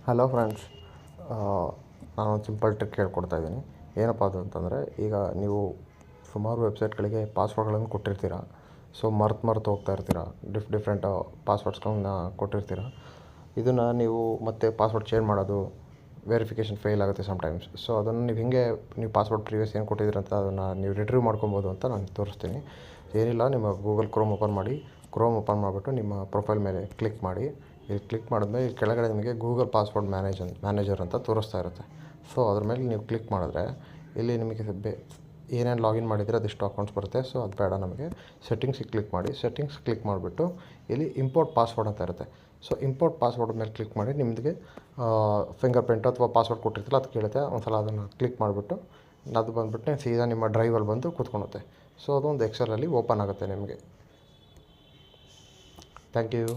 Hello friends, ನಾನೊಂದು simple trick ಹೇಳ್ಕೊಡ್ತಾ ಇದ್ದೀನಿ. ಏನಪ್ಪ ಅದು ಅಂತಂದರೆ, ಈಗ ನೀವು ಸುಮಾರು ವೆಬ್ಸೈಟ್ಗಳಿಗೆ ಪಾಸ್ವರ್ಡ್ಗಳನ್ನು ಕೊಟ್ಟಿರ್ತೀರ. ಸೊ ಮರ್ತು ಹೋಗ್ತಾ ಇರ್ತೀರ. ಡಿಫ್ರೆಂಟ್ ಪಾಸ್ವರ್ಡ್ಸ್ಗಳನ್ನ ಕೊಟ್ಟಿರ್ತೀರ. ಇದನ್ನು ನೀವು ಮತ್ತೆ ಪಾಸ್ವರ್ಡ್ ಚೇಂಜ್ ಮಾಡೋದು, ವೆರಿಫಿಕೇಷನ್ ಫೇಲ್ ಆಗುತ್ತೆ ಸಮ್ಟೈಮ್ಸ್. ಸೊ ಅದನ್ನು ನೀವು ಪಾಸ್ವರ್ಡ್ ಪ್ರೀವಿಯಸ್ ಏನು ಕೊಟ್ಟಿದ್ದೀರ ಅಂತ ಅದನ್ನು ನೀವು ರಿಟ್ರೀವ್ ಮಾಡ್ಕೊಬೋದು ಅಂತ ನಾನು ತೋರಿಸ್ತೀನಿ. ಏನಿಲ್ಲ, ನಿಮ್ಮ ಗೂಗಲ್ ಕ್ರೋಮ್ ಓಪನ್ ಮಾಡಿಬಿಟ್ಟು ನಿಮ್ಮ ಪ್ರೊಫೈಲ್ ಮೇಲೆ ಕ್ಲಿಕ್ ಮಾಡಿ. ಇಲ್ಲಿ ಕ್ಲಿಕ್ ಮಾಡಿದ್ಮೇಲೆ ಇಲ್ಲಿ ಕೆಳಗಡೆ ನಿಮಗೆ ಗೂಗಲ್ ಪಾಸ್ವರ್ಡ್ ಮ್ಯಾನೇಜರ್ ಅಂತ ತೋರಿಸ್ತಾ ಇರುತ್ತೆ. ಸೊ ಅದ್ರ ಮೇಲೆ ನೀವು ಕ್ಲಿಕ್ ಮಾಡಿದ್ರೆ ಇಲ್ಲಿ ನಿಮಗೆ ಏನೇನು ಲಾಗಿನ್ ಮಾಡಿದರೆ ಅದೆಷ್ಟು ಅಕೌಂಟ್ಸ್ ಬರುತ್ತೆ. ಸೊ ಅದು ಬೇಡ, ನಮಗೆ ಸೆಟ್ಟಿಂಗ್ಸಿಗೆ ಕ್ಲಿಕ್ ಮಾಡಿಬಿಟ್ಟು ಇಲ್ಲಿ ಇಂಪೋರ್ಟ್ ಪಾಸ್ವರ್ಡ್ ಅಂತ ಇರುತ್ತೆ. ಸೊ ಇಂಪೋರ್ಟ್ ಪಾಸ್ವರ್ಡ್ ಮೇಲೆ ಕ್ಲಿಕ್ ಮಾಡಿ ನಿಮಗೆ ಫಿಂಗರ್ ಪ್ರಿಂಟ್ ಅಥವಾ ಪಾಸ್ವರ್ಡ್ ಕೊಟ್ಟಿರ್ತಿಲ್ಲ ಅದು ಕೇಳುತ್ತೆ. ಒಂದ್ಸಲ ಅದನ್ನು ಕ್ಲಿಕ್ ಮಾಡಿಬಿಟ್ಟು ಅದು ಬಂದುಬಿಟ್ಟು ಸೀದಾ ನಿಮ್ಮ ಡ್ರೈವಲ್ಲಿ ಬಂದು ಕೂತ್ಕೊಳ್ಳುತ್ತೆ. ಸೊ ಅದೊಂದು ಎಕ್ಸೆಲಲ್ಲಿ ಓಪನ್ ಆಗುತ್ತೆ ನಿಮಗೆ. Thank you.